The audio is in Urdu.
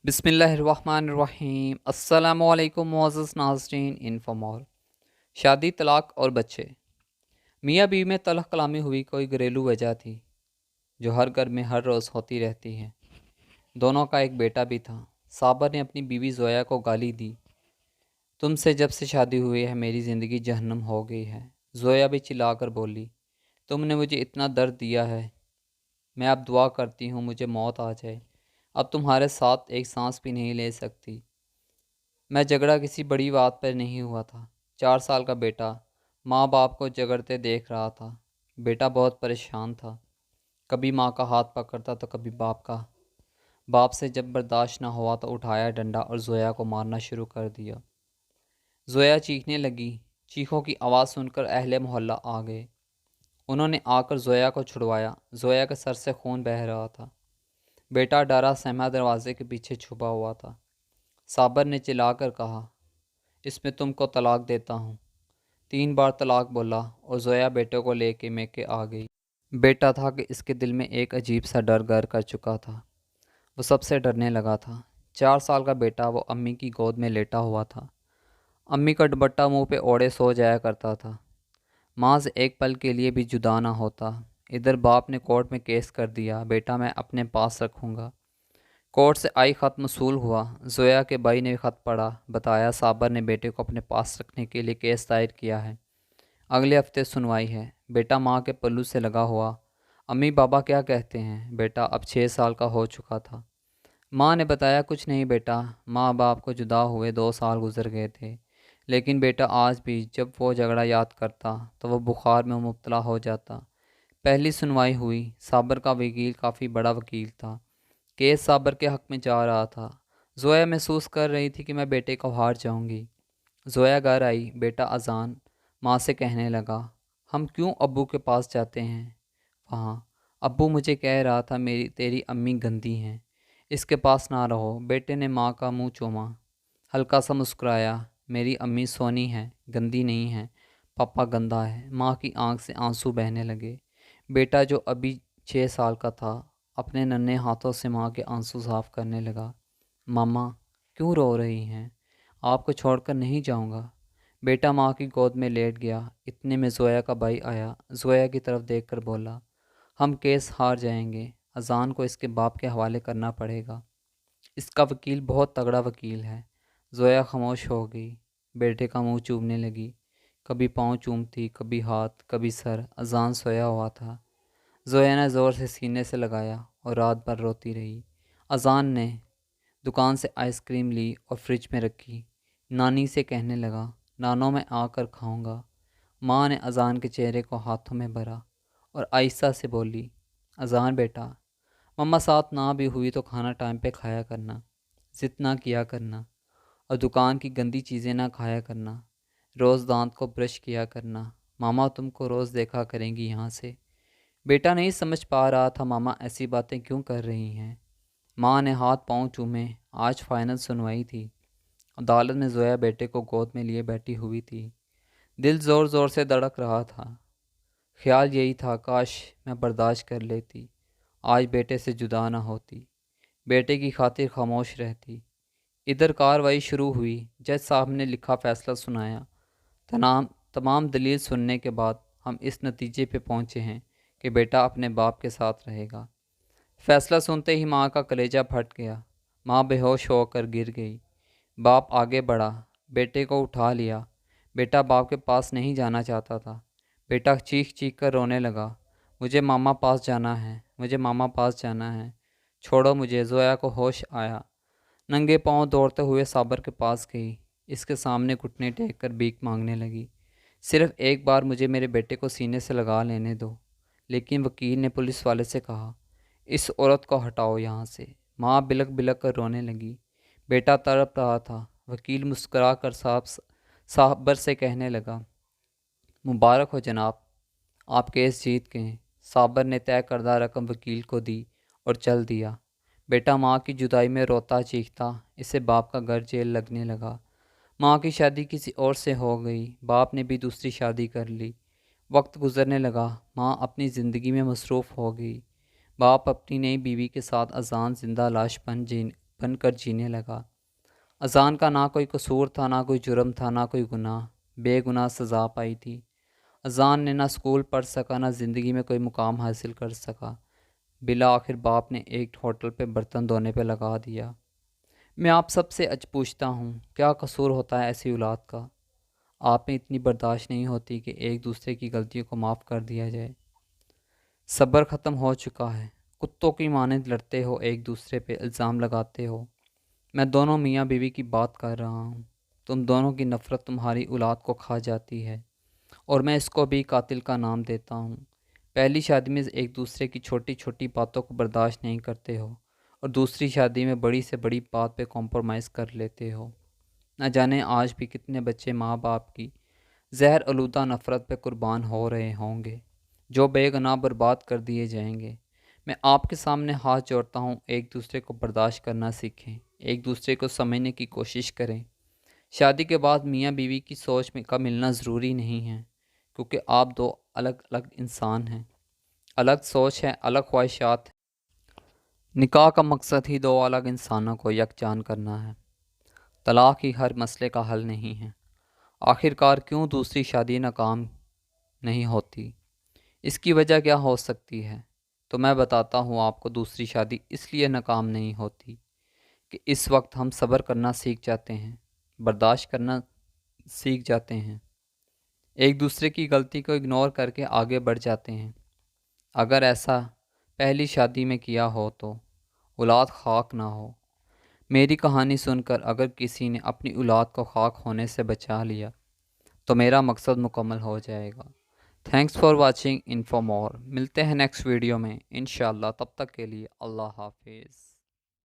بسم اللہ الرحمن الرحیم۔ السلام علیکم معزز ناظرین۔ انفامال شادی، طلاق اور بچے۔ میاں بیوی میں تلخ کلامی ہوئی کوئی گھریلو وجہ تھی جو ہر گھر میں ہر روز ہوتی رہتی ہے۔ دونوں کا ایک بیٹا بھی تھا۔ صابر نے اپنی بیوی زویا کو گالی دی، تم سے جب سے شادی ہوئی ہے میری زندگی جہنم ہو گئی ہے۔ زویا بھی چلا کر بولی، تم نے مجھے اتنا درد دیا ہے، میں اب دعا کرتی ہوں مجھے موت آ جائے، اب تمہارے ساتھ ایک سانس بھی نہیں لے سکتی۔ میں جھگڑا کسی بڑی بات پر نہیں ہوا تھا۔ 4 سال کا بیٹا ماں باپ کو جھگڑتے دیکھ رہا تھا۔ بیٹا بہت پریشان تھا، کبھی ماں کا ہاتھ پکڑتا تو کبھی باپ کا۔ باپ سے جب برداشت نہ ہوا تو اٹھایا ڈنڈا اور زویا کو مارنا شروع کر دیا۔ زویا چیخنے لگی۔ چیخوں کی آواز سن کر اہل محلہ آ گئے۔ انہوں نے آ کر زویا کو چھڑوایا۔ زویا کے سر سے خون بہہ رہا تھا۔ بیٹا ڈرا سہما دروازے کے پیچھے چھپا ہوا تھا۔ صابر نے چلا کر کہا، اس میں تم کو طلاق دیتا ہوں۔ 3 بار طلاق بولا اور زویا بیٹے کو لے کے میکے آ گئی۔ بیٹا تھا کہ اس کے دل میں ایک عجیب سا ڈر گھر کر چکا تھا۔ وہ سب سے ڈرنے لگا تھا۔ 4 سال کا بیٹا وہ امی کی گود میں لیٹا ہوا تھا۔ امی کا دوپٹہ منہ پہ اوڑھے سو جایا کرتا تھا۔ ماں سے ایک پل کے لیے بھی جدا نہ ہوتا۔ ادھر باپ نے کورٹ میں کیس کر دیا، بیٹا میں اپنے پاس رکھوں گا۔ کورٹ سے آئی خط موصول ہوا۔ زویا کے بھائی نے خط پڑھا، بتایا صابر نے بیٹے کو اپنے پاس رکھنے کے لیے کیس دائر کیا ہے، اگلے ہفتے سنوائی ہے۔ بیٹا ماں کے پلو سے لگا ہوا، امی بابا کیا کہتے ہیں؟ بیٹا اب 6 سال کا ہو چکا تھا۔ ماں نے بتایا کچھ نہیں بیٹا، ماں باپ کو جدا ہوئے 2 سال گزر گئے تھے، لیکن بیٹا آج بھی جب وہ جھگڑا یاد کرتا تو وہ بخار میں مبتلا ہو جاتا۔ پہلی سنوائی ہوئی۔ صابر کا وکیل کافی بڑا وکیل تھا۔ کیس صابر کے حق میں جا رہا تھا۔ زویا محسوس کر رہی تھی کہ میں بیٹے کو ہار جاؤں گی۔ زویا گھر آئی، بیٹا اذان ماں سے کہنے لگا، ہم کیوں ابو کے پاس جاتے ہیں وہاں؟ ابو مجھے کہہ رہا تھا تیری امی گندی ہیں، اس کے پاس نہ رہو۔ بیٹے نے ماں کا منہ چوما، ہلکا سا مسکرایا، میری امی سونی ہے، گندی نہیں ہے، پاپا گندا ہے۔ ماں کی آنکھ سے آنسو بہنے لگے۔ بیٹا جو ابھی 6 سال کا تھا اپنے ننھے ہاتھوں سے ماں کے آنسو صاف کرنے لگا۔ ماما کیوں رو رہی ہیں؟ آپ کو چھوڑ کر نہیں جاؤں گا۔ بیٹا ماں کی گود میں لیٹ گیا۔ اتنے میں زویا کا بھائی آیا، زویا کی طرف دیکھ کر بولا، ہم کیس ہار جائیں گے، اذان کو اس کے باپ کے حوالے کرنا پڑے گا، اس کا وکیل بہت تگڑا وکیل ہے۔ زویا خاموش ہو گئی، بیٹے کا منہ چومنے لگی، کبھی پاؤں چومتی، کبھی ہاتھ، کبھی سر۔ اذان سویا ہوا تھا۔ زویا نے زور سے سینے سے لگایا اور رات بھر روتی رہی۔ اذان نے دکان سے آئس کریم لی اور فریج میں رکھی۔ نانی سے کہنے لگا، نانو میں آ کر کھاؤں گا۔ ماں نے اذان کے چہرے کو ہاتھوں میں بھرا اور آہستہ سے بولی، اذان بیٹا، مما ساتھ نہ بھی ہوئی تو کھانا ٹائم پہ کھایا کرنا، ضد نہ کیا کرنا، اور دکان کی گندی چیزیں نہ کھایا کرنا، روز دانت کو برش کیا کرنا، ماما تم کو روز دیکھا کریں گی یہاں سے۔ بیٹا نہیں سمجھ پا رہا تھا ماما ایسی باتیں کیوں کر رہی ہیں۔ ماں نے ہاتھ پاؤں چومے۔ آج فائنل سنوائی تھی۔ عدالت میں زویا بیٹے کو گود میں لیے بیٹھی ہوئی تھی۔ دل زور زور سے دھڑک رہا تھا۔ خیال یہی تھا، کاش میں برداشت کر لیتی، آج بیٹے سے جدا نہ ہوتی، بیٹے کی خاطر خاموش رہتی۔ ادھر کارروائی شروع ہوئی۔ جج صاحب نے لکھا فیصلہ سنایا۔ تمام دلیل سننے کے بعد ہم اس نتیجے پہ پہنچے ہیں کہ بیٹا اپنے باپ کے ساتھ رہے گا۔ فیصلہ سنتے ہی ماں کا کلیجہ پھٹ گیا۔ ماں بے ہوش ہو کر گر گئی۔ باپ آگے بڑھا، بیٹے کو اٹھا لیا۔ بیٹا باپ کے پاس نہیں جانا چاہتا تھا۔ بیٹا چیخ چیخ کر رونے لگا، مجھے ماما پاس جانا ہے، مجھے ماما پاس جانا ہے، چھوڑو مجھے۔ زویا کو ہوش آیا، ننگے پاؤں دوڑتے ہوئے صابر کے پاس گئی، اس کے سامنے گھٹنے ٹیک کر بھیک مانگنے لگی، صرف ایک بار مجھے میرے بیٹے کو سینے سے لگا لینے دو۔ لیکن وکیل نے پولیس والے سے کہا، اس عورت کو ہٹاؤ یہاں سے۔ ماں بلک بلک کر رونے لگی۔ بیٹا تڑپ رہا تھا۔ وکیل مسکرا کر صابر سے کہنے لگا، مبارک ہو جناب، آپ کیس جیت گئے۔ صابر نے طے کردہ رقم وکیل کو دی اور چل دیا۔ بیٹا ماں کی جدائی میں روتا چیختا، اسے باپ کا گھر جیل لگنے لگا۔ ماں کی شادی کسی اور سے ہو گئی، باپ نے بھی دوسری شادی کر لی۔ وقت گزرنے لگا، ماں اپنی زندگی میں مصروف ہو گئی۔ باپ اپنی نئی بیوی کے ساتھ اذان زندہ لاش بن کر جینے لگا۔ اذان کا نہ کوئی قصور تھا، نہ کوئی جرم تھا، نہ کوئی گناہ، بے گناہ سزا پائی تھی۔ اذان نے نہ اسکول پڑھ سکا، نہ زندگی میں کوئی مقام حاصل کر سکا۔ بالآخر باپ نے ایک ہوٹل پہ برتن دھونے پہ لگا دیا۔ میں آپ سب سے پوچھتا ہوں، کیا قصور ہوتا ہے ایسی اولاد کا؟ آپ میں اتنی برداشت نہیں ہوتی کہ ایک دوسرے کی غلطیوں کو معاف کر دیا جائے؟ صبر ختم ہو چکا ہے، کتوں کی مانند لڑتے ہو، ایک دوسرے پہ الزام لگاتے ہو۔ میں دونوں میاں بیوی کی بات کر رہا ہوں۔ تم دونوں کی نفرت تمہاری اولاد کو کھا جاتی ہے، اور میں اس کو بھی قاتل کا نام دیتا ہوں۔ پہلی شادی میں ایک دوسرے کی چھوٹی چھوٹی باتوں کو برداشت نہیں کرتے ہو، اور دوسری شادی میں بڑی سے بڑی بات پہ کمپرومائز کر لیتے ہو۔ نہ جانے آج بھی کتنے بچے ماں باپ کی زہر آلودہ نفرت پہ قربان ہو رہے ہوں گے، جو بے گناہ برباد کر دیے جائیں گے۔ میں آپ کے سامنے ہاتھ جوڑتا ہوں، ایک دوسرے کو برداشت کرنا سیکھیں، ایک دوسرے کو سمجھنے کی کوشش کریں۔ شادی کے بعد میاں بیوی کی سوچ میں کا ملنا ضروری نہیں ہے، کیونکہ آپ دو الگ الگ انسان ہیں، الگ سوچ ہے، الگ خواہشات ہیں۔ نکاح کا مقصد ہی دو الگ انسانوں کو یکجان کرنا ہے۔ طلاق ہی ہر مسئلے کا حل نہیں ہے۔ آخر کار کیوں دوسری شادی ناکام نہیں ہوتی؟ اس کی وجہ کیا ہو سکتی ہے؟ تو میں بتاتا ہوں آپ کو، دوسری شادی اس لیے ناکام نہیں ہوتی کہ اس وقت ہم صبر کرنا سیکھ جاتے ہیں، برداشت کرنا سیکھ جاتے ہیں، ایک دوسرے کی غلطی کو اگنور کر کے آگے بڑھ جاتے ہیں۔ اگر ایسا پہلی شادی میں کیا ہو تو اولاد خاک نہ ہو۔ میری کہانی سن کر اگر کسی نے اپنی اولاد کو خاک ہونے سے بچا لیا تو میرا مقصد مکمل ہو جائے گا۔ تھینکس فار واچنگ انفو مور۔ ملتے ہیں نیکسٹ ویڈیو میں انشاءاللہ، تب تک کے لیے اللہ حافظ۔